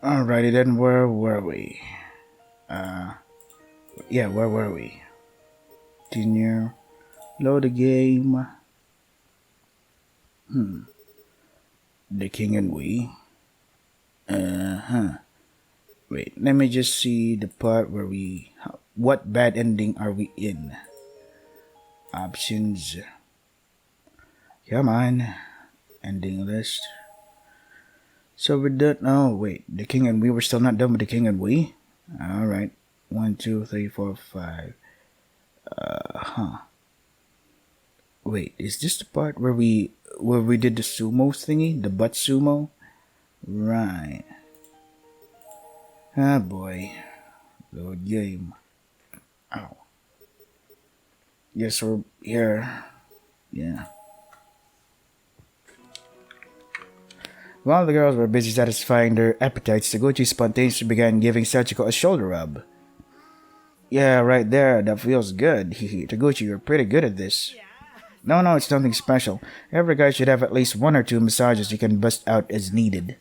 Alrighty then, where were we? Yeah, where were we? Continue. Load the game. The King and We. Wait, let me just see the part where what bad ending are we in? Options. Come on. Ending list. So we're done. Oh, wait. The King and We. We're still not done with The King and We? Alright. 1, 2, 3, 4, 5. Wait, is this the part where we did the sumo thingy? The butt sumo? Right. Ah, boy. Load game. Ow. Yes, we're here. Yeah. While the girls were busy satisfying their appetites, Taguchi spontaneously began giving Sachiko a shoulder rub. Yeah, right there. That feels good. Taguchi, you're pretty good at this. No, it's nothing special. Every guy should have at least 1 or 2 massages you can bust out as needed.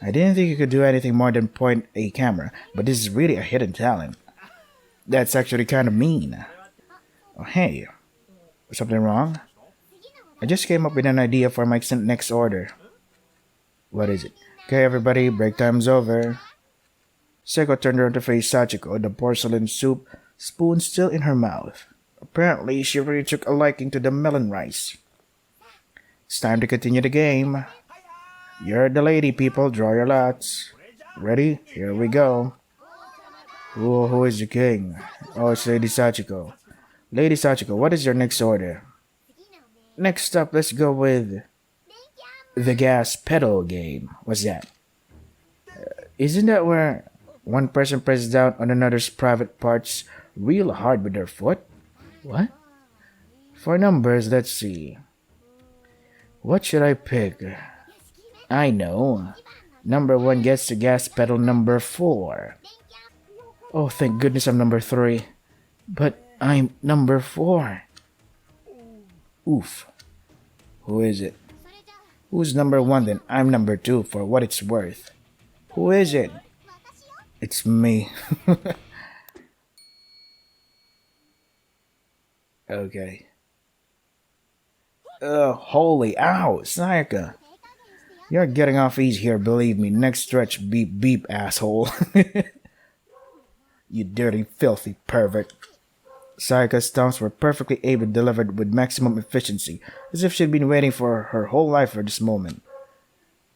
I didn't think you could do anything more than point a camera, but this is really a hidden talent. That's actually kind of mean. Oh, hey. Something wrong? I just came up with an idea for my next order. What is it? Okay, everybody, break time's over. Seiko turned around to face Sachiko, the porcelain soup spoon still in her mouth. Apparently, she really took a liking to the melon rice. It's time to continue the game. You're the lady, people. Draw your lots. Ready? Here we go. Who is the king? Oh, it's Lady Sachiko. Lady Sachiko, what is your next order? Next up, let's go with the gas pedal game. What's that? Isn't that where one person presses down on another's private parts real hard with their foot? What? For numbers, let's see. What should I pick? I know. Number 1 gets the gas pedal number 4. Oh, thank goodness I'm number 3. But I'm number 4. Oof. Who is it? Who's number 1 then? I'm number 2 for what it's worth. Who is it? It's me. Okay. Holy ow, Sayaka. You're getting off easy here, believe me. Next stretch, beep beep, asshole. You dirty, filthy pervert. Sayaka's stomps were perfectly able delivered with maximum efficiency, as if she'd been waiting for her whole life for this moment.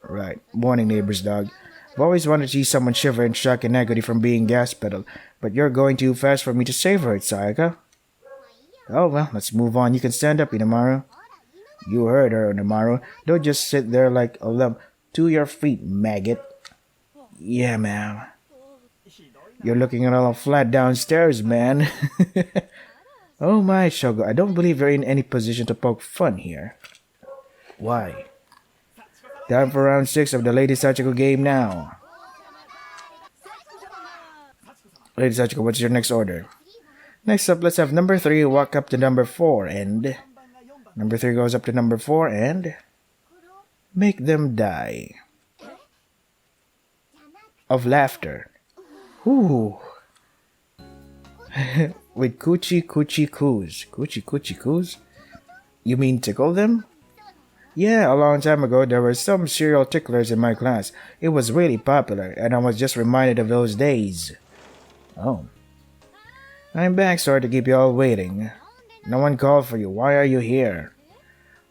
Right. Morning, neighbors, dog. I've always wanted to see someone shiver in shock and agony from being gas pedaled, but you're going too fast for me to savor it, Sayaka. Oh, well, let's move on. You can stand up, Inamaru. You heard her, Inamaru. Don't just sit there like a lump. To your feet, maggot. Yeah, ma'am. You're looking a little flat downstairs, man. Oh my, Shogo, I don't believe you're in any position to poke fun here. Why? Time for round 6 of the Lady Sachiko game now. Lady Sachiko, what's your next order? Next up, let's have number 3 walk up to number 4 and... Number 3 goes up to number 4 and... Make them die. Of laughter. Ooh. With coochie coochie coos. Coochie coochie coos? You mean tickle them? Yeah, a long time ago there were some serial ticklers in my class. It was really popular, and I was just reminded of those days. Oh. I'm back, sorry to keep you all waiting. No one called for you. Why are you here?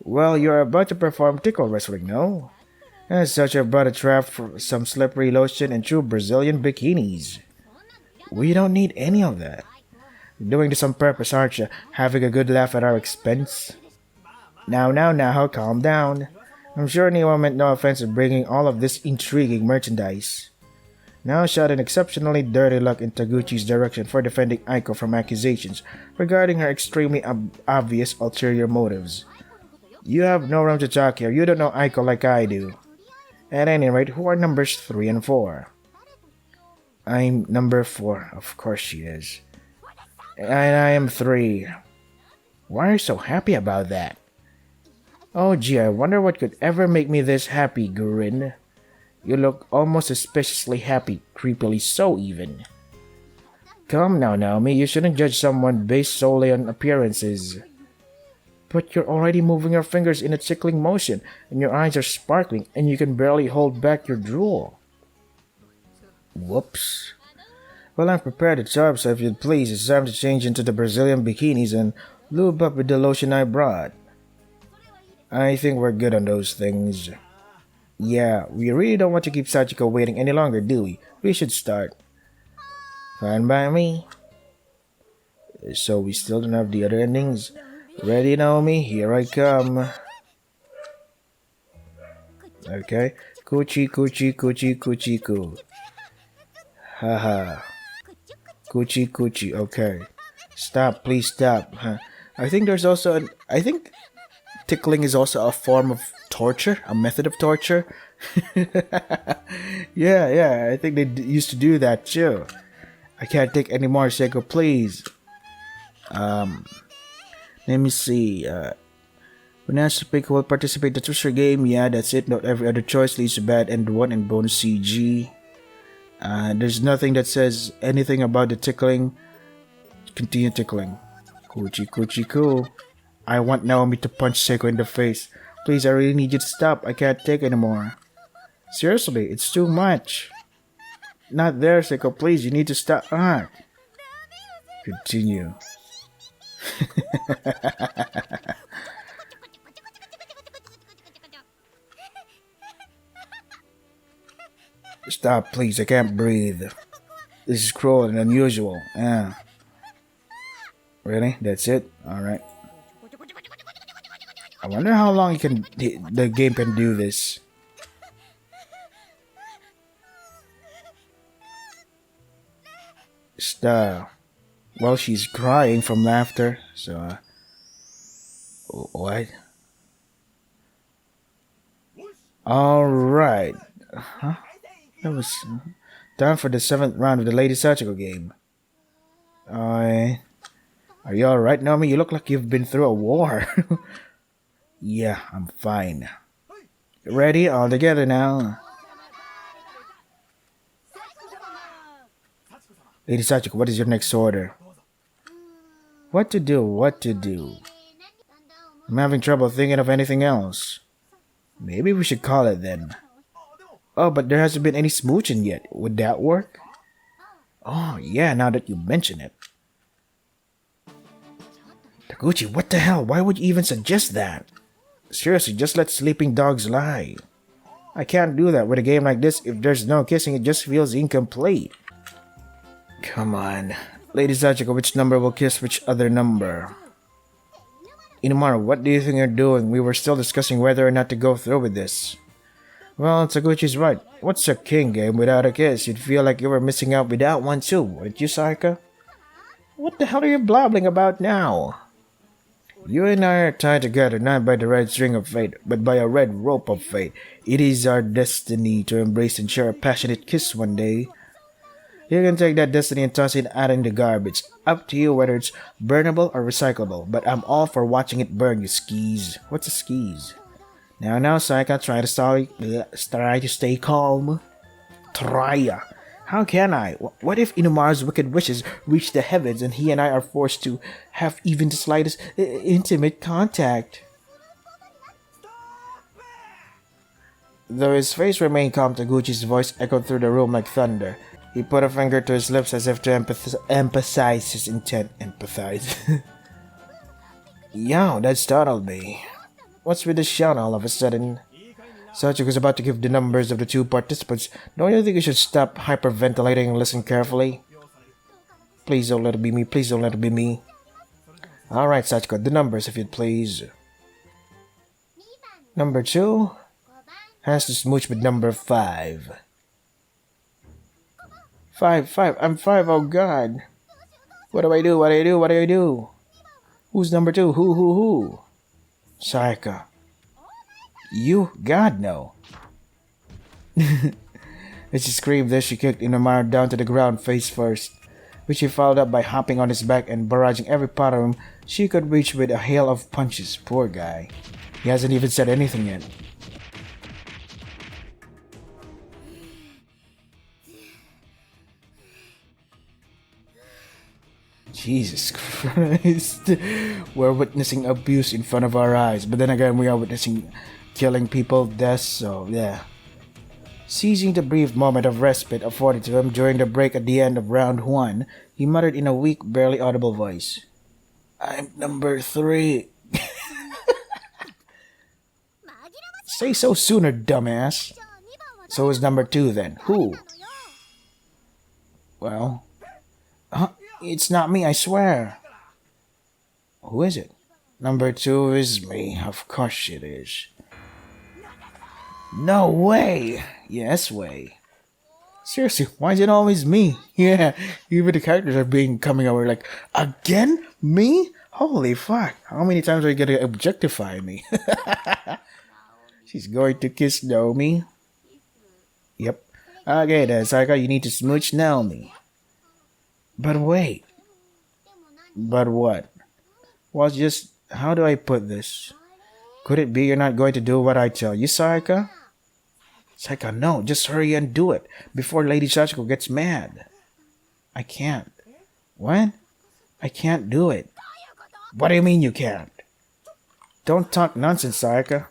Well, you're about to perform tickle wrestling, no? As such, I brought a trap for some slippery lotion and 2 Brazilian bikinis. We don't need any of that. You're doing this on purpose, aren't you? Having a good laugh at our expense? Now, calm down. I'm sure Niwa meant no offense in bringing all of this intriguing merchandise. Now shot an exceptionally dirty look in Taguchi's direction for defending Aiko from accusations regarding her extremely obvious ulterior motives. You have no room to talk here. You don't know Aiko like I do. At any rate, who are numbers 3 and 4? I'm number 4. Of course she is. And I am 3. Why are you so happy about that? Oh gee, I wonder what could ever make me this happy, Gurin. You look almost suspiciously happy, creepily so even. Come now, Naomi, you shouldn't judge someone based solely on appearances. But you're already moving your fingers in a tickling motion, and your eyes are sparkling, and you can barely hold back your drool. Whoops. Well, I'm prepared to charm, so if you'd please, it's time to change into the Brazilian bikinis and lube up with the lotion I brought. I think we're good on those things. Yeah, we really don't want to keep Sachiko waiting any longer, do we? We should start. Fine by me. So we still don't have the other endings. Ready, Naomi? Here I come. Okay. Coochie, coochie, coochie, coochie, coo. Haha. Coochie, coochie. Okay. Stop, please stop. I think there's also I think tickling is also a form of torture, a method of torture. Yeah, I think they used to do that too. I can't take any more, Seiko, please. Let me see. When Sachiko will participate in the Twister game, yeah, that's it. Not every other choice leads to bad end one and bonus CG. There's nothing that says anything about the tickling. Continue tickling. Coochie, coochie, coo. I want Naomi to punch Seiko in the face. Please, I really need you to stop. I can't take anymore. Seriously, it's too much. Not there, Seiko. Please, you need to stop. Continue. Stop, please. I can't breathe. This is cruel and unusual. Really? That's it? Alright. I wonder how long the game can do this. Stop. Well, she's crying from laughter, so, what? Alright. Huh? That was time for the 7th round of the Lady Sachiko game. Are you alright, Naomi? You look like you've been through a war. Yeah, I'm fine. Ready? All together now. Lady Sachiko, what is your next order? What to do? What to do? I'm having trouble thinking of anything else. Maybe we should call it then. Oh, but there hasn't been any smooching yet. Would that work? Oh, yeah, now that you mention it. Taguchi, what the hell? Why would you even suggest that? Seriously, just let sleeping dogs lie. I can't do that with a game like this. If there's no kissing, it just feels incomplete. Come on. Lady Sachiko, which number will kiss which other number? Inumara, what do you think you're doing? We were still discussing whether or not to go through with this. Well, Taguchi's right. What's a king game without a kiss? You'd feel like you were missing out without one too, wouldn't you, Saika? What the hell are you blabbling about now? You and I are tied together not by the red string of fate, but by a red rope of fate. It is our destiny to embrace and share a passionate kiss one day. You can take that destiny and toss it out in the garbage. Up to you whether it's burnable or recyclable, but I'm all for watching it burn, you skis. What's a skis? Now, Saika, try to stay calm. Try. How can I? What if Inumara's wicked wishes reach the heavens and he and I are forced to have even the slightest intimate contact? Though his face remained calm, Taguchi's voice echoed through the room like thunder. He put a finger to his lips as if to emphasize his intent. Empathize. Yow, that startled me. What's with the shout all of a sudden? Sachiko's about to give the numbers of the two participants. Don't you think you should stop hyperventilating and listen carefully? Please don't let it be me. Please don't let it be me. Alright, Sachiko, the numbers if you'd please. Number 2 has to smooch with number 5. 5. I'm 5. Oh God. What do I do? What do I do? What do I do? Who's number 2? Who? Saika. You? God, no. As she screamed this, she kicked Inumara down to the ground face first, which she followed up by hopping on his back and barraging every part of him she could reach with a hail of punches. Poor guy. He hasn't even said anything yet. Jesus Christ. We're witnessing abuse in front of our eyes, but then again, we are witnessing killing people, deaths, so yeah. Seizing the brief moment of respite afforded to him during the break at the end of round one, he muttered in a weak, barely audible voice, I'm number three. Say so sooner, dumbass. So is number two then. Who? Well, it's not me, I swear. Who is it? Number two is me. Of course it is. No way. Yes way. Seriously, why is it always me? Yeah, even the characters are being coming over like, again? Me? Holy fuck. How many times are you gonna objectify me? She's going to kiss Naomi. Yep. Okay then, Saika, you need to smooch Naomi. But wait. But what? Well, just, how do I put this? Could it be you're not going to do what I tell you, Saika? Saika, no, just hurry and do it before Lady Sachiko gets mad. I can't. What? I can't do it. What do you mean you can't? Don't talk nonsense, Saika.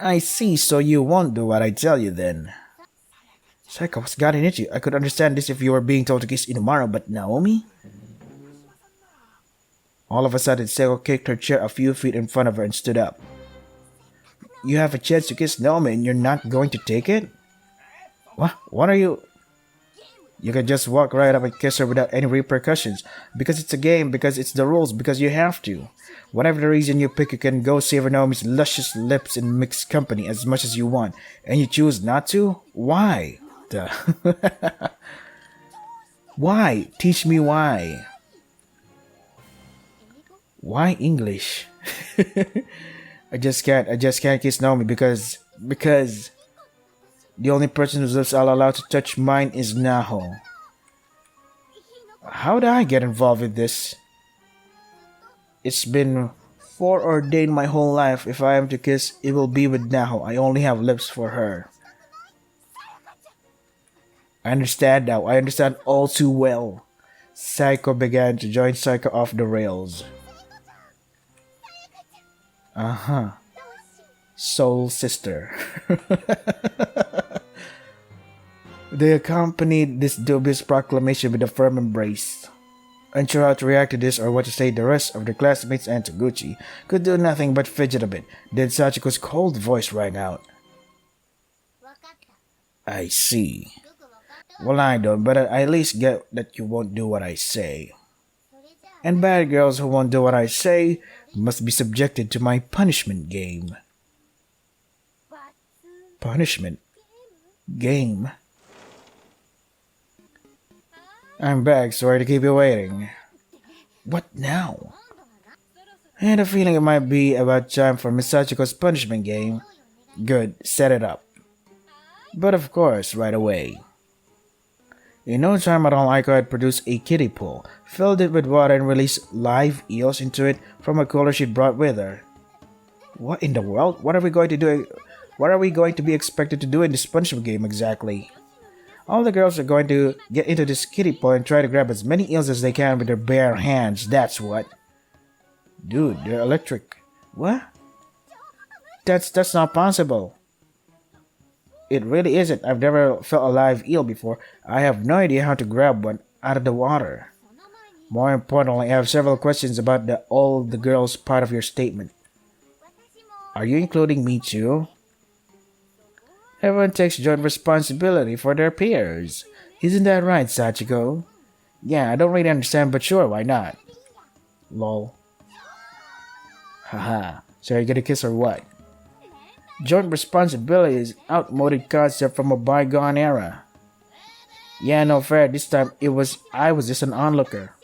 I see, so you won't do what I tell you then. Saika, what's gotten into you? I could understand this if you were being told to kiss Inumaro, but Naomi? All of a sudden, Seiko kicked her chair a few feet in front of her and stood up. You have a chance to kiss Naomi and you're not going to take it? What? What are you... You can just walk right up and kiss her without any repercussions. Because it's a game, because it's the rules, because you have to. Whatever the reason you pick, you can go savor Naomi's luscious lips in mixed company as much as you want. And you choose not to? Why? Duh. Why? Teach me why. Why English? I just can't kiss Naomi because the only person whose lips I'll allow to touch mine is Naho. How did I get involved with this? It's been foreordained my whole life. If I am to kiss, it will be with Naho. I only have lips for her. I understand now. I understand all too well. Saiko began to join Saiko off the rails. Uh-huh. Soul sister. They accompanied this dubious proclamation with a firm embrace. Unsure how to react to this or what to say, the rest of the classmates and Taguchi could do nothing but fidget a bit. Then Sachiko's cold voice rang out. I see. Well, I don't, but I at least get that you won't do what I say. And bad girls who won't do what I say must be subjected to my punishment game. Punishment? Game? I'm back, sorry to keep you waiting. What now? I had a feeling it might be about time for Miss Sachiko's punishment game. Good, set it up. But of course, right away. In no time at all, Aiko had produced a kiddie pool, filled it with water and released live eels into it from a cooler she'd brought with her. What in the world? What are we going to do? What are we going to be expected to do in this punishment game exactly? All the girls are going to get into this kiddie pool and try to grab as many eels as they can with their bare hands, that's what. Dude, they're electric. What? That's not possible. It really isn't. I've never felt a live eel before. I have no idea how to grab one out of the water. More importantly, I have several questions about all the girls part of your statement. Are you including me too? Everyone takes joint responsibility for their peers. Isn't that right, Sachiko? Yeah, I don't really understand, but sure, why not? Lol. Haha, so you're gonna kiss or what? Joint responsibility is an outmoded concept from a bygone era. Yeah, no fair, this time I was just an onlooker.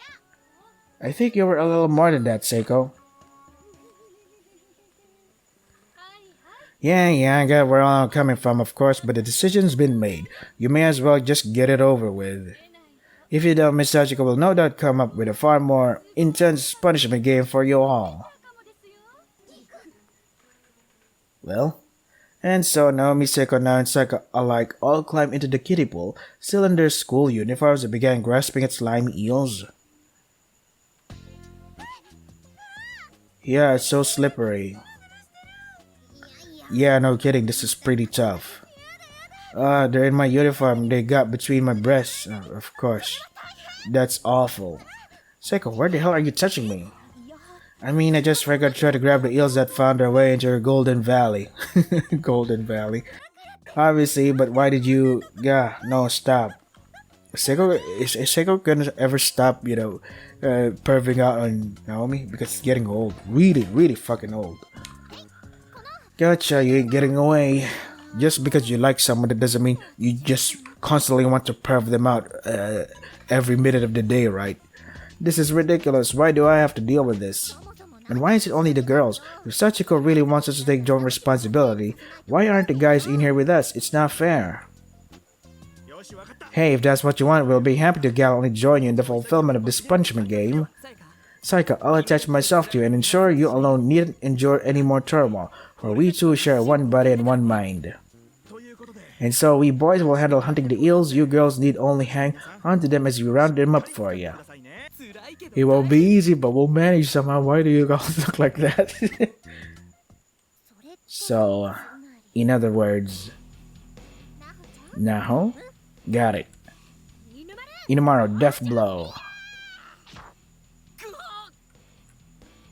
I think you were a little more than that, Seiko. Yeah, I get where I'm coming from, of course, but the decision's been made. You may as well just get it over with. If you don't, Miss Sachiko will no doubt come up with a far more intense punishment game for you all. Well, and so Naomi, Seiko, now and Saika alike all climbed into the kiddie pool, still in their school uniforms, and began grasping at slimy eels. Yeah, it's so slippery. Yeah, no kidding, this is pretty tough. They're in my uniform. They got between my breasts. Of course. That's awful. Seiko, where the hell are you touching me? I mean, I just figured to try to grab the eels that found their way into your Golden Valley. Golden Valley. Obviously, but why did you... Yeah, no, stop. Is Seiko gonna ever stop, perving out on Naomi? Because it's getting old. Really, really fucking old. Gotcha, you ain't getting away. Just because you like someone, that doesn't mean you just constantly want to perv them out every minute of the day, right? This is ridiculous. Why do I have to deal with this? And why is it only the girls? If Sachiko really wants us to take joint responsibility, why aren't the guys in here with us? It's not fair. Hey, if that's what you want, we'll be happy to gallantly join you in the fulfillment of this punishment game. Saika, I'll attach myself to you and ensure you alone needn't endure any more turmoil, for we two share one body and one mind. And so we boys will handle hunting the eels, you girls need only hang onto them as we round them up for you. It won't be easy, but we'll manage somehow. Why do you guys look like that? So, in other words, Naho? Got it. Inumaro, death blow.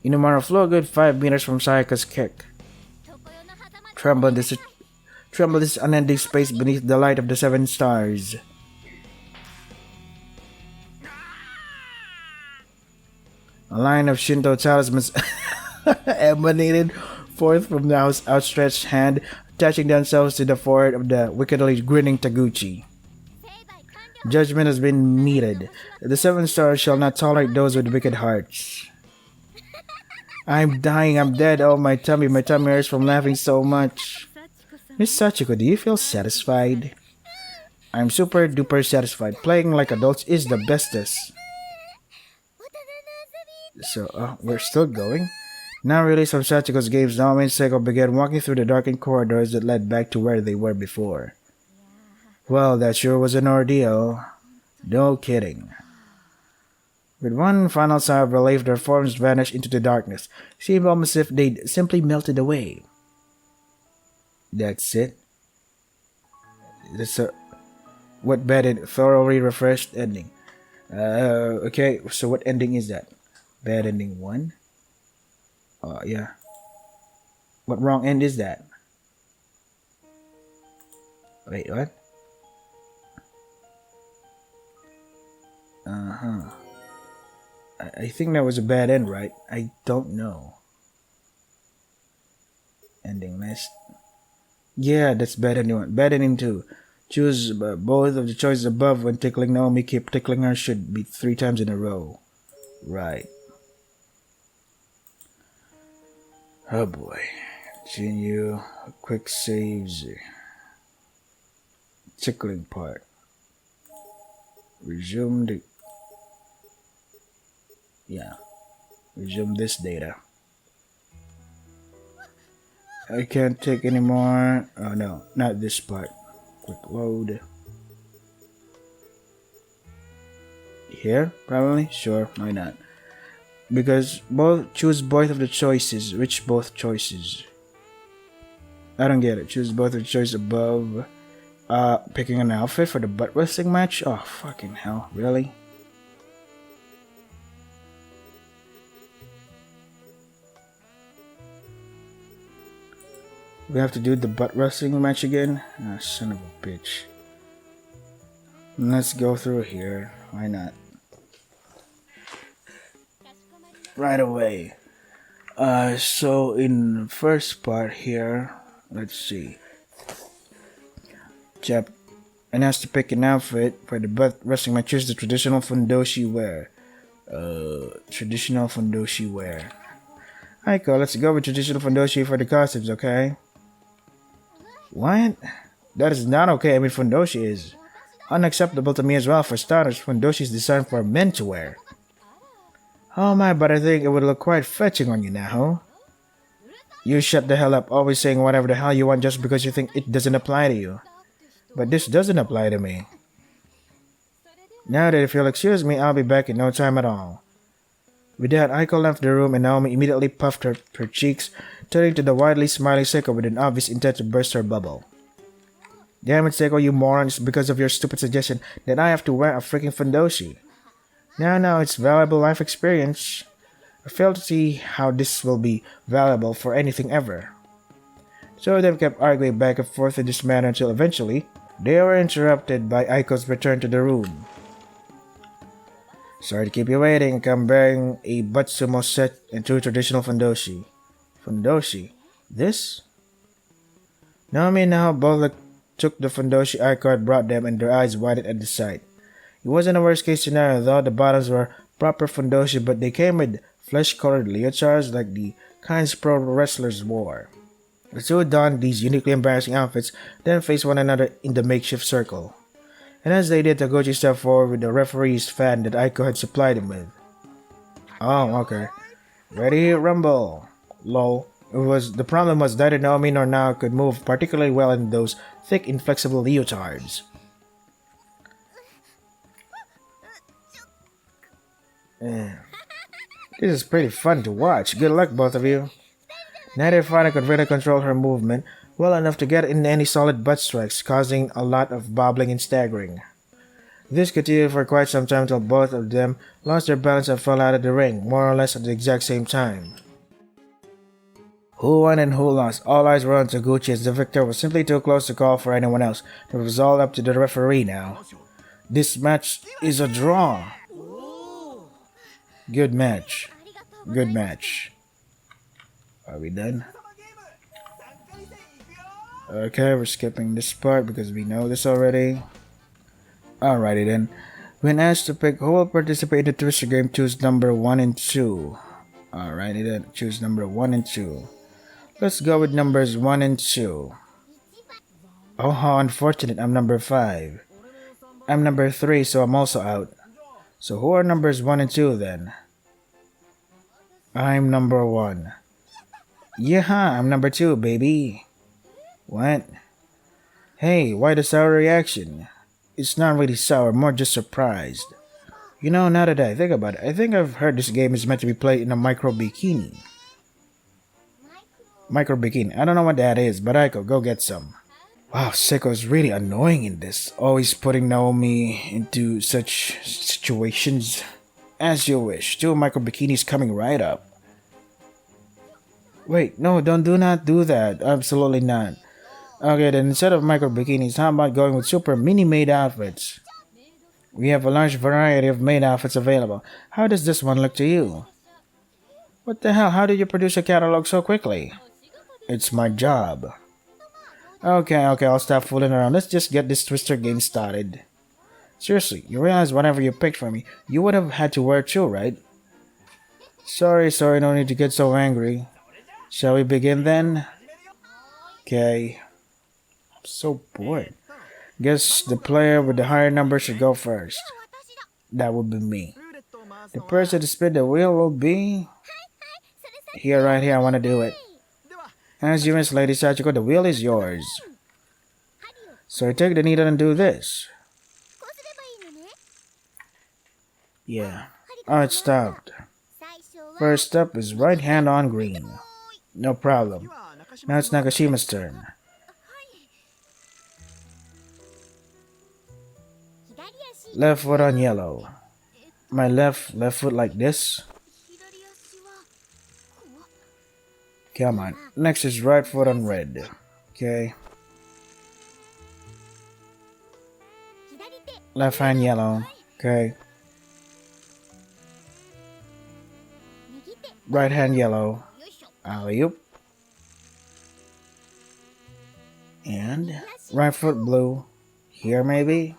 Inumaro flew a good 5 meters from Sayaka's kick. Tremble this unending space beneath the light of the 7 stars. A line of Shinto talismans emanated forth from the outstretched hand, attaching themselves to the forehead of the wickedly grinning Taguchi. Judgment has been meted. The 7 stars shall not tolerate those with wicked hearts. I'm dying, I'm dead. Oh, my tummy hurts from laughing so much. Miss Sachiko, do you feel satisfied? I'm super duper satisfied. Playing like adults is the bestest. So, we're still going? Now released from Sachiko's games, Naomi and Seiko began walking through the darkened corridors that led back to where they were before. Well, that sure was an ordeal. No kidding. With one final sigh of relief, their forms vanished into the darkness. It seemed almost as if they'd simply melted away. That's it. That's a what bad and thoroughly refreshed ending. Okay, so what ending is that? Bad ending 1? Yeah. What wrong end is that? Wait, what? I think that was a bad end, right? I don't know. Ending list. Yeah, that's bad ending 1. Bad ending 2. Choose both of the choices above when tickling Naomi. Keep tickling her should be 3 times in a row. Right. Oh boy. Continue. Quick saves. Tickling part. Resume the... Yeah. Resume this data. I can't take anymore. Oh no, not this part. Quick load. Here? Probably? Sure, why not? Because choose both of the choices. Which both choices? I don't get it. Choose both of the choices above. Picking an outfit for the butt wrestling match? Oh, fucking hell. Really? We have to do the butt wrestling match again? Ah, son of a bitch. Let's go through here. Why not? Right away. So in the first part here, let's see. Chap and has to pick an outfit for the butt wrestling match. Choose the traditional fundoshi wear. Traditional fundoshi wear. Aiko, let's go with traditional fundoshi for the costumes, okay? What? That is not okay. I mean, fundoshi is unacceptable to me as well. For starters, fundoshi is designed for men to wear. Oh my, but I think it would look quite fetching on you now, huh? You shut the hell up, always saying whatever the hell you want just because you think it doesn't apply to you. But this doesn't apply to me. Now that if you'll excuse me, I'll be back in no time at all. With that, Aiko left the room and Naomi immediately puffed her cheeks, turning to the widely smiling Seiko with an obvious intent to burst her bubble. Damn it, Seiko, you moron, it's because of your stupid suggestion that I have to wear a freaking fundoshi. No, it's valuable life experience. I fail to see how this will be valuable for anything ever. So they kept arguing back and forth in this manner until eventually, they were interrupted by Aiko's return to the room. Sorry to keep you waiting, I'm bearing a Batsumo set and 2 traditional fundoshi. Fundoshi? This? Naomi and Nao both took the fundoshi Aiko had brought them and their eyes widened at the sight. It wasn't a worst case scenario though, the bottoms were proper fundoshi but they came with flesh-colored leotards like the kinds pro wrestlers wore. The two donned these uniquely embarrassing outfits, then faced one another in the makeshift circle. And as they did, Taguchi stepped forward with the referee's fan that Aiko had supplied him with. Oh, okay. Ready, rumble. Lol. The problem was neither Naomi nor Nao could move particularly well in those thick, inflexible leotards. This is pretty fun to watch. Good luck, both of you. Neither fighter could really control her movement well enough to get in any solid butt strikes, causing a lot of bobbling and staggering. This continued for quite some time until both of them lost their balance and fell out of the ring, more or less at the exact same time. Who won and who lost? All eyes were on Taguchi as the victor was simply too close to call for anyone else. It was all up to the referee now. This match is a draw. Good match. Good match. Are we done? Okay, we're skipping this part because we know this already. Alrighty then. When asked to pick who will participate in the Twister game, choose number 1 and 2. Alrighty then, choose number 1 and 2. Let's go with numbers 1 and 2. Oh, how unfortunate, I'm number 5. I'm number 3, so I'm also out. So who are numbers 1 and 2 then? I'm number 1. Yeah, I'm number 2, baby. What? Hey, why the sour reaction? It's not really sour, more just surprised. You know, now that I think about it, I think I've heard this game is meant to be played in a micro bikini. Micro bikini. I don't know what that is, but Aiko, go get some. Wow, Seiko's really annoying in this. Always putting Naomi into such situations. As you wish. 2 micro bikinis coming right up. Wait, no, do not do that. Absolutely not. Okay, then instead of micro bikinis, how about going with super mini maid outfits? We have a large variety of maid outfits available. How does this one look to you? What the hell? How did you produce a catalog so quickly? It's my job. Okay, I'll stop fooling around. Let's just get this Twister game started. Seriously, you realize whatever you picked for me, you would have had to wear too, right? Sorry, no need to get so angry. Shall we begin then? Okay. I'm so bored. Guess the player with the higher number should go first. That would be me. The person to spin the wheel will be... Here, right here, I want to do it. As you miss, Lady Sachiko, the wheel is yours. So I take the needle and do this. Yeah. Oh, it stopped. First up is right hand on green. No problem. Now it's Nakashima's turn. Left foot on yellow. My left foot like this. Come on. Next is right foot on red. Okay. Left hand yellow. Okay. Right hand yellow. Alley-oop. And right foot blue. Here maybe?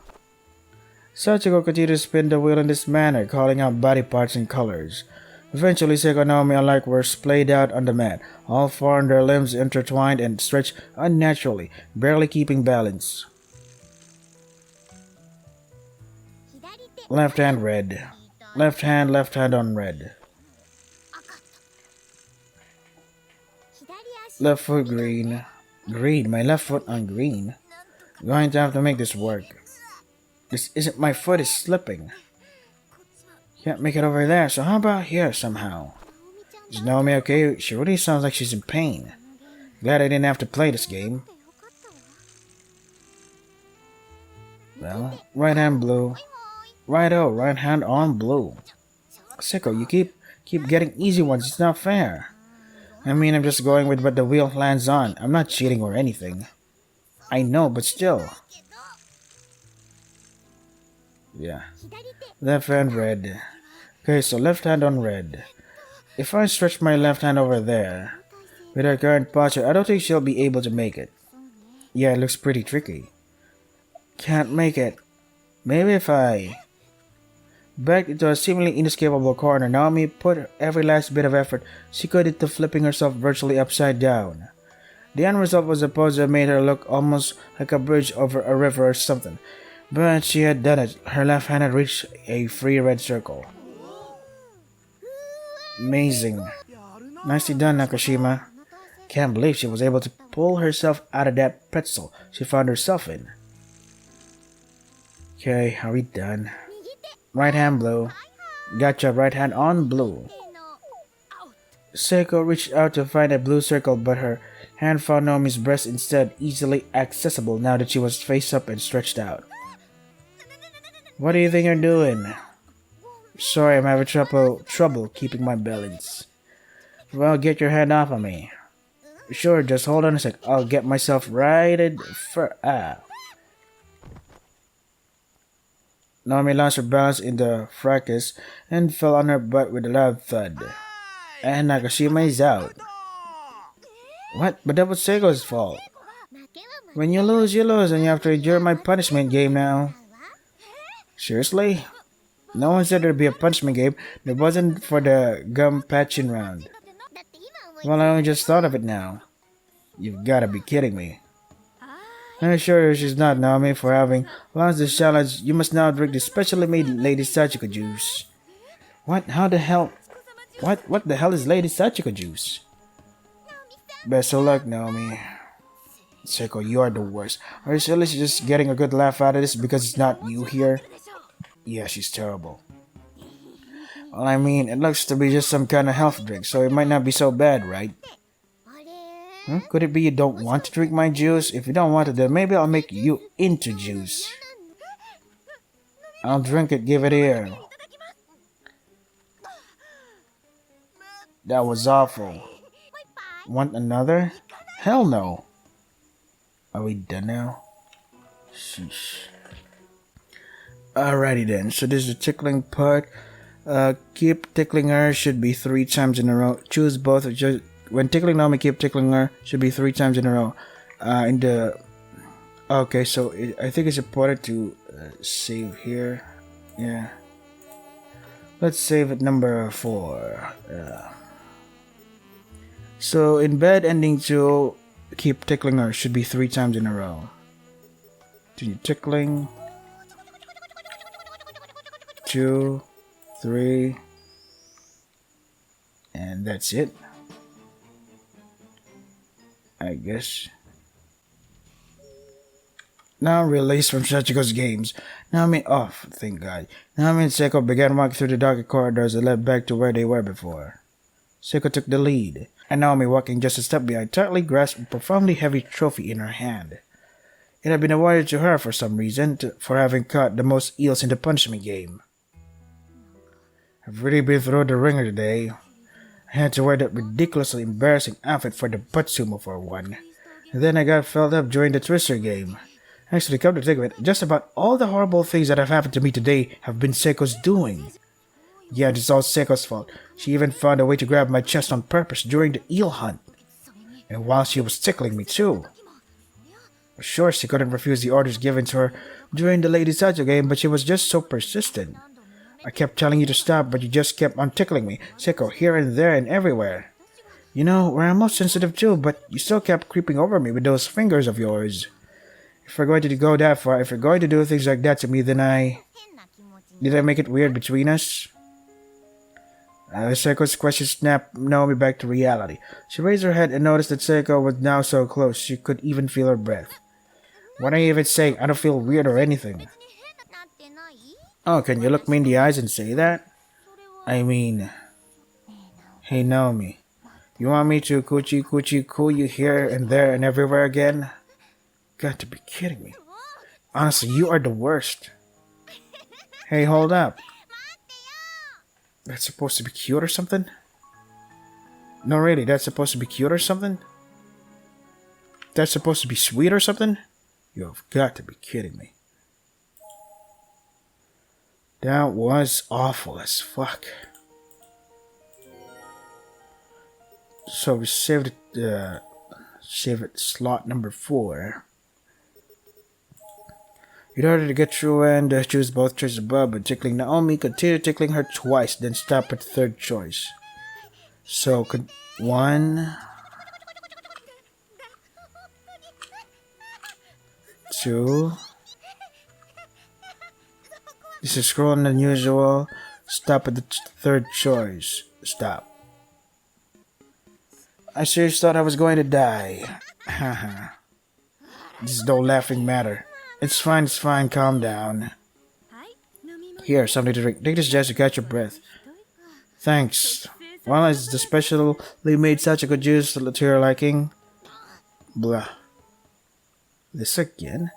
Sachiko continued to spin the wheel in this manner, calling out body parts and colors. Eventually, Seiko and Naomi alike were splayed out on the mat, all 4 on their limbs intertwined and stretched unnaturally, barely keeping balance. Left hand red. Left hand on red. Left foot green. Green, my left foot on green. Going to have to make this work. This isn't my foot is slipping. Can't make it over there, so how about here somehow? Is Naomi okay? She really sounds like she's in pain. Glad I didn't have to play this game. Well, right hand blue. Righto, right hand on blue. Seiko, you keep getting easy ones. It's not fair. I mean, I'm just going with what the wheel lands on. I'm not cheating or anything. I know, but still. Yeah. Left hand red. Okay, so left hand on red. If I stretch my left hand over there, with her current posture, I don't think she'll be able to make it. Yeah, it looks pretty tricky. Can't make it. Maybe if I... Backed into a seemingly inescapable corner, Naomi put every last bit of effort she could into flipping herself virtually upside down. The end result was supposed to have made her look almost like a bridge over a river or something, but she had done it. Her left hand had reached a free red circle. Amazing. Nicely done, Nakashima. Can't believe she was able to pull herself out of that pretzel she found herself in. Okay, are we done? Right hand blue. Gotcha, right hand on blue. Seiko reached out to find a blue circle, but her hand found Naomi's breast instead, easily accessible now that she was face up and stretched out. What do you think you're doing? Sorry, I'm having trouble keeping my balance. Well, get your hand off of me. Sure, just hold on a sec. I'll get myself righted for... Naomi lost her balance in the fracas and fell on her butt with a loud thud. And Nakashima is out. What? But that was Seiko's fault. When you lose, and you have to endure my punishment game now. Seriously? No one said there'd be a punishment game. There wasn't for the gum patching round. Well, I only just thought of it now. You've gotta be kidding me. I'm sure she's not, Naomi, for having lost this challenge. You must now drink the specially made Lady Sachiko juice. What? How the hell? What the hell is Lady Sachiko juice? Best of luck, Naomi. Seiko, you are the worst. Are you seriously just getting a good laugh out of this because it's not you here? Yeah, she's terrible. Well, I mean, it looks to be just some kind of health drink, so it might not be so bad, right? Could it be you don't want to drink my juice? If you don't want it, then maybe I'll make you into juice. I'll drink it, give it here. That was awful. Want another? Hell no. Are we done now? Sheesh. Alrighty then, so this is the tickling part. Keep tickling her should be 3 times in a row. Choose both. When tickling Naomi, keep tickling her should be 3 times in a row. Okay, so I think it's important to save here. Yeah. Let's save at number 4. So in bed ending 2, keep tickling her should be 3 times in a row. Continue tickling. 2, 3, and that's it. I guess. Now released from Sachiko's games. Naomi off, thank God. Naomi and Seiko began walking through the dark corridors that led back to where they were before. Seiko took the lead, and Naomi, walking just a step behind, tightly grasped a profoundly heavy trophy in her hand. It had been awarded to her for some reason, for having caught the most eels in the punishment game. I've really been through the ringer today. I had to wear that ridiculously embarrassing outfit for the butt sumo for one. And then I got filled up during the Twister game. Actually, come to think of it, just about all the horrible things that have happened to me today have been Seiko's doing. Yeah, it's all Seiko's fault. She even found a way to grab my chest on purpose during the eel hunt. And while she was tickling me too. Sure, she couldn't refuse the orders given to her during the Lady Sacho game, but she was just so persistent. I kept telling you to stop, but you just kept on tickling me, Seiko, here and there and everywhere. You know, where I'm most sensitive too, but you still kept creeping over me with those fingers of yours. If we're going to go that far, if you're going to do things like that to me, then Did I make it weird between us? Seiko's question snapped Naomi back to reality. She raised her head and noticed that Seiko was now so close she could even feel her breath. What are you even saying? I don't feel weird or anything. Oh, can you look me in the eyes and say that? I mean, hey Naomi, you want me to coochie coochie coo you here and there and everywhere again? Got to be kidding me. Honestly, you are the worst. Hey, hold up. That's supposed to be cute or something? No, really, that's supposed to be cute or something? That's supposed to be sweet or something? You've got to be kidding me. That was awful as fuck. So we saved it, save it slot number 4. In order to get through and choose both choices above, but tickling Naomi, continue tickling her twice, then stop at third choice. So, 1, 2. This is scrolling unusual. Stop at the third choice. Stop. I seriously thought I was going to die. Haha. This is no laughing matter. It's fine, calm down. Here, something to drink. Take this just to catch your breath. Thanks. Well, is the specially made Sachiko juice to your liking? Blah. This again?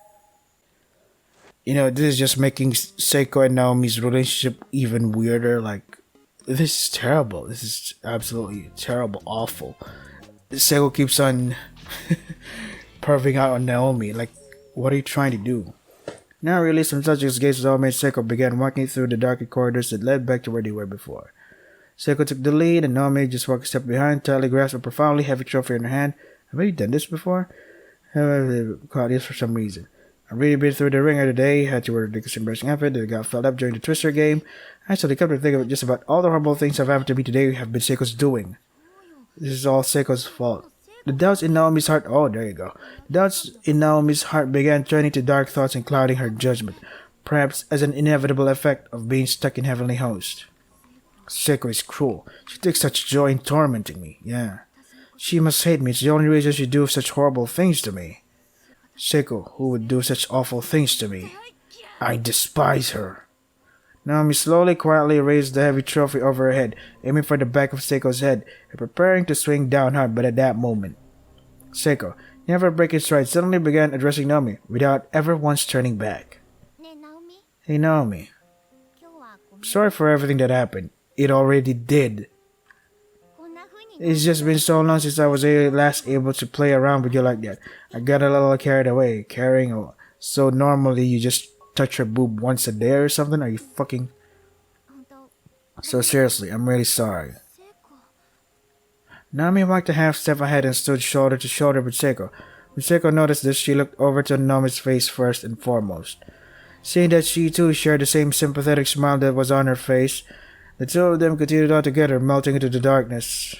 You know, this is just making Seiko and Naomi's relationship even weirder. Like, this is terrible. This is absolutely terrible, awful. Seiko keeps on perving out on Naomi. Like, what are you trying to do? Now released from Sachiko's gaze, Naomi and Seiko began walking through the dark corridors that led back to where they were before. Seiko took the lead, and Naomi just walked a step behind, tightly grasped a profoundly heavy trophy in her hand. Have you done this before? I've caught this for some reason. I've really been through the ringer today, had to wear a ridiculous embarrassing outfit that got filled up during the Twister game. Actually, come to think of it, just about all the horrible things that have happened to me today have been Seiko's doing. This is all Seiko's fault. The doubts in Naomi's heart, oh, there you go. The doubts in Naomi's heart began turning to dark thoughts and clouding her judgment, perhaps as an inevitable effect of being stuck in Heavenly Host. Seiko is cruel. She takes such joy in tormenting me, yeah. She must hate me. It's the only reason she do such horrible things to me. Seiko, who would do such awful things to me? I despise her. Naomi slowly, quietly raised the heavy trophy over her head, aiming for the back of Seiko's head, and preparing to swing down hard, but at that moment, Seiko, never breaking stride, suddenly began addressing Naomi, without ever once turning back. Hey Naomi, sorry for everything that happened. It already did. It's just been so long since I was last able to play around with you like that. I got a little carried away, so normally you just touch her boob once a day or something? Are you fucking... So seriously, I'm really sorry. Naomi walked a half step ahead and stood shoulder to shoulder with Seiko. When Seiko noticed this, she looked over to Naomi's face first and foremost. Seeing that she too shared the same sympathetic smile that was on her face, the two of them continued on together, melting into the darkness.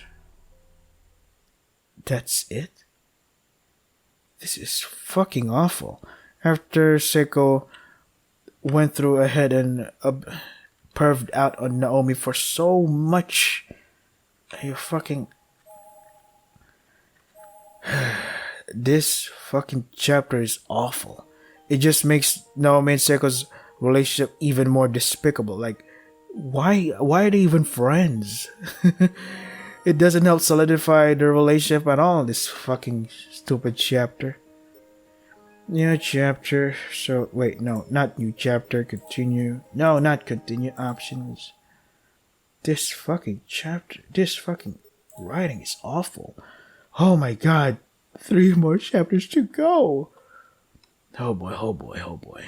That's it? This is fucking awful. After Seiko went through ahead and perved out on Naomi for so much. You fucking... This fucking chapter is awful. It just makes Naomi and Seiko's relationship even more despicable. Like, why are they even friends? It doesn't help solidify the relationship at all, this fucking stupid chapter. New chapter. So, wait, no, not new chapter. Continue. No, not continue. Options. This fucking chapter. This fucking writing is awful. Oh my god. 3 more chapters to go. Oh boy, oh boy, oh boy.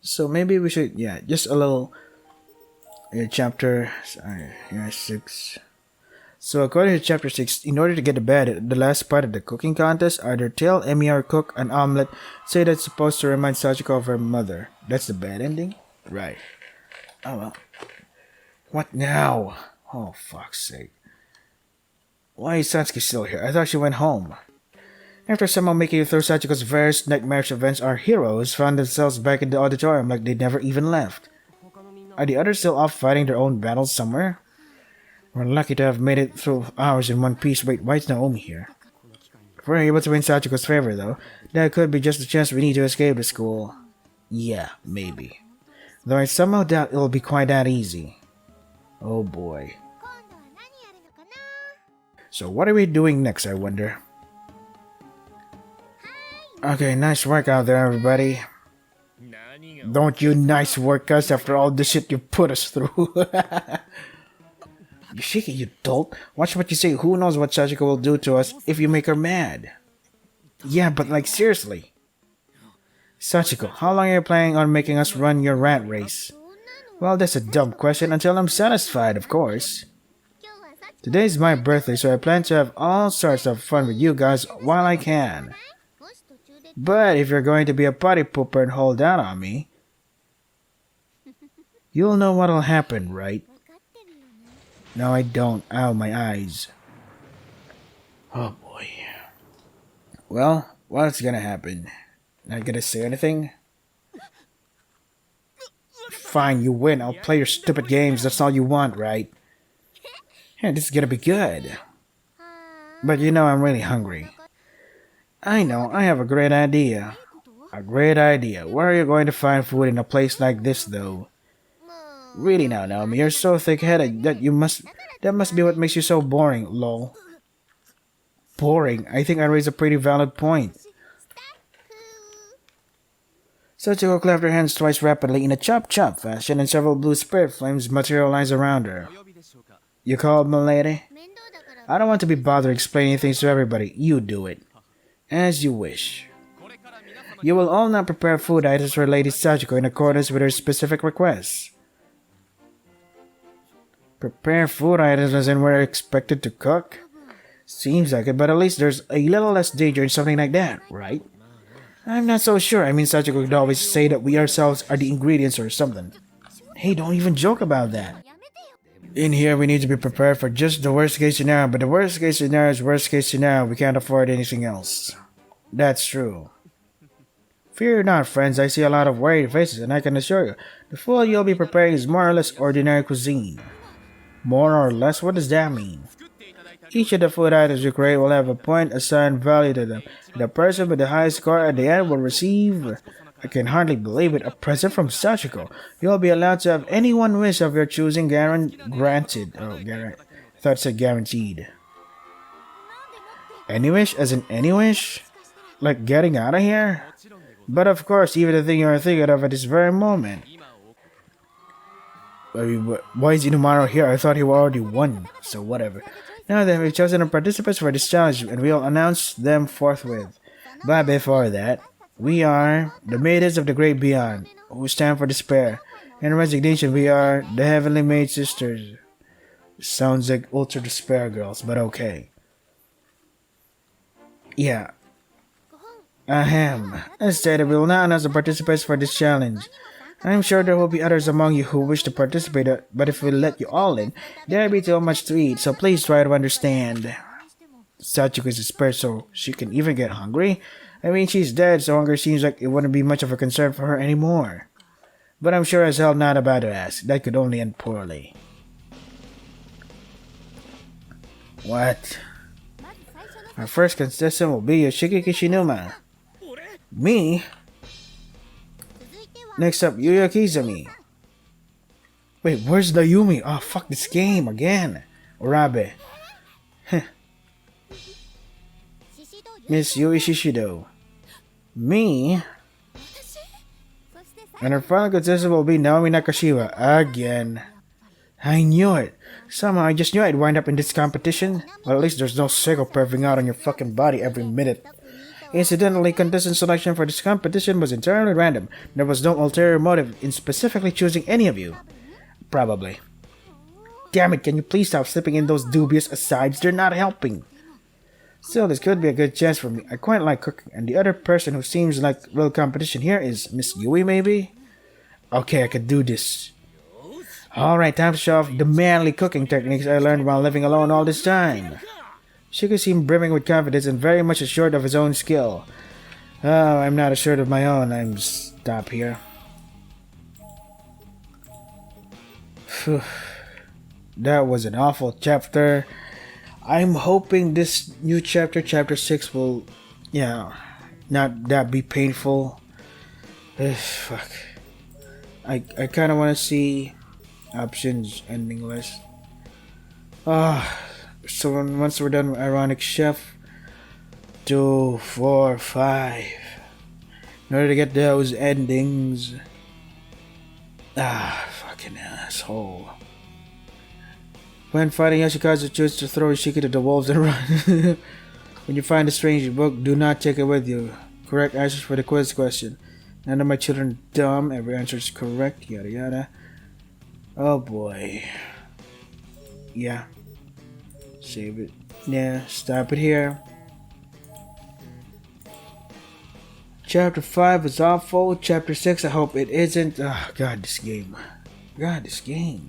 So maybe we should, yeah, just a little chapter. Sorry, 6. So according to chapter 6, in order to get to bed, the last part of the cooking contest, either tell Emi or cook an omelet, say that's supposed to remind Sachiko of her mother. That's the bad ending? Right. Oh well. What now? Oh fuck's sake. Why is Satsuki still here? I thought she went home. After somehow making it through Sachiko's various nightmarish events, our heroes found themselves back in the auditorium like they never even left. Are the others still off fighting their own battles somewhere? We're lucky to have made it through hours in one piece. Wait, why is Naomi here? If we're able to win Sachiko's favor, though, that could be just the chance we need to escape the school. Yeah, maybe. though I somehow doubt it'll be quite that easy. Oh boy. So what are we doing next, I wonder? Okay, nice work out there, everybody. Don't you nice work us after all the shit you put us through. You shake it, you dolt. Watch what you say. Who knows what Sachiko will do to us if you make her mad? Yeah, but like seriously. Sachiko, how long are you planning on making us run your rat race? Well, that's a dumb question until I'm satisfied, of course. Today's my birthday, so I plan to have all sorts of fun with you guys while I can. But if you're going to be a party pooper and hold out on me, you'll know what'll happen, right? No, I don't. Ow, my eyes. Oh boy. Well, what's gonna happen? Not gonna say anything? Fine, you win. I'll play your stupid games. That's all you want, right? Yeah, this is gonna be good. But you know I'm really hungry. I know, I have a great idea. A great idea. Where are you going to find food in a place like this, though? Really now, Naomi, you're so thick-headed that that must be what makes you so boring, lol. Boring? I think I raised a pretty valid point. Sachiko clapped her hands twice rapidly in a chop-chop fashion, and several blue spirit flames materialized around her. You called, milady? I don't want to be bothered explaining things to everybody. You do it. As you wish. You will all now prepare food items for Lady Sachiko in accordance with her specific requests. Prepare food items as in we're expected to cook? Seems like it, but at least there's a little less danger in something like that, right? I'm not so sure. I mean, Sachiko could always say that we ourselves are the ingredients or something. Hey, don't even joke about that. In here, we need to be prepared for just the worst case scenario, but the worst case scenario is worst case scenario. We can't afford anything else. That's true. Fear not, friends. I see a lot of worried faces, and I can assure you, the food you'll be preparing is more or less ordinary cuisine. More or less? What does that mean? Each of the food items you create will have a point assigned value to them. The person with the highest score at the end will receive, I can hardly believe it, a present from Sachiko. You'll be allowed to have any one wish of your choosing granted. I thought it said guaranteed. Any wish? As in any wish? Like getting out of here? But of course, even the thing you're thinking of at this very moment. Why is Inumaro here? I thought he already won. So whatever. Now then, we've chosen the participants for this challenge, and we'll announce them forthwith. But before that, we are the Maidens of the Great Beyond, who stand for despair and resignation. We are the Heavenly Maid Sisters. Sounds like Ultra Despair Girls, but okay. Yeah. Ahem. Instead, we will now announce the participants for this challenge. I'm sure there will be others among you who wish to participate, but if we let you all in, there will be too much to eat, so please try to understand. Sachiko is despair, so she can even get hungry? I mean, she's dead, so hunger seems like it wouldn't be much of a concern for her anymore. But I'm sure as hell not about to ask. That could only end poorly. What? Our first contestant will be Yoshiki Kishinuma. Me? Next up, Yuya Kizami. Wait, where's the Yumi? Oh, fuck this game again. Orabe. Miss Yui Shishido. Me? And our final contestant will be Naomi Nakashiwa. Again. I knew it. Somehow I just knew I'd wind up in this competition. Well, at least there's no Seiko perving out on your fucking body every minute. Incidentally, contestant selection for this competition was entirely random. There was no ulterior motive in specifically choosing any of you. Probably. Damn it, can you please stop slipping in those dubious asides? They're not helping. Still, this could be a good chance for me. I quite like cooking, and the other person who seems like real competition here is Miss Yui, maybe? Okay, I could do this. Alright, time to show off the manly cooking techniques I learned while living alone all this time. Shiko seemed brimming with confidence and very much assured of his own skill. Oh, I'm not assured of my own. I'm stop here. Phew. That was an awful chapter. I'm hoping this new chapter, chapter 6, will, not that be painful. Fuck. I kind of want to see options ending list. So once we're done with Ironic Chef, 2, 4, 5. In order to get those endings. Fucking asshole. When fighting Yoshikazu, choose to throw Ishiki to the wolves and run. When you find a strange book, do not take it with you. Correct answers for the quiz question. None of my children are dumb. Every answer is correct. Yada yada. Oh boy. Yeah. Save it. Yeah, stop it here. Chapter 5 is awful. Chapter 6, I hope it isn't. Oh, God, this game. God, this game.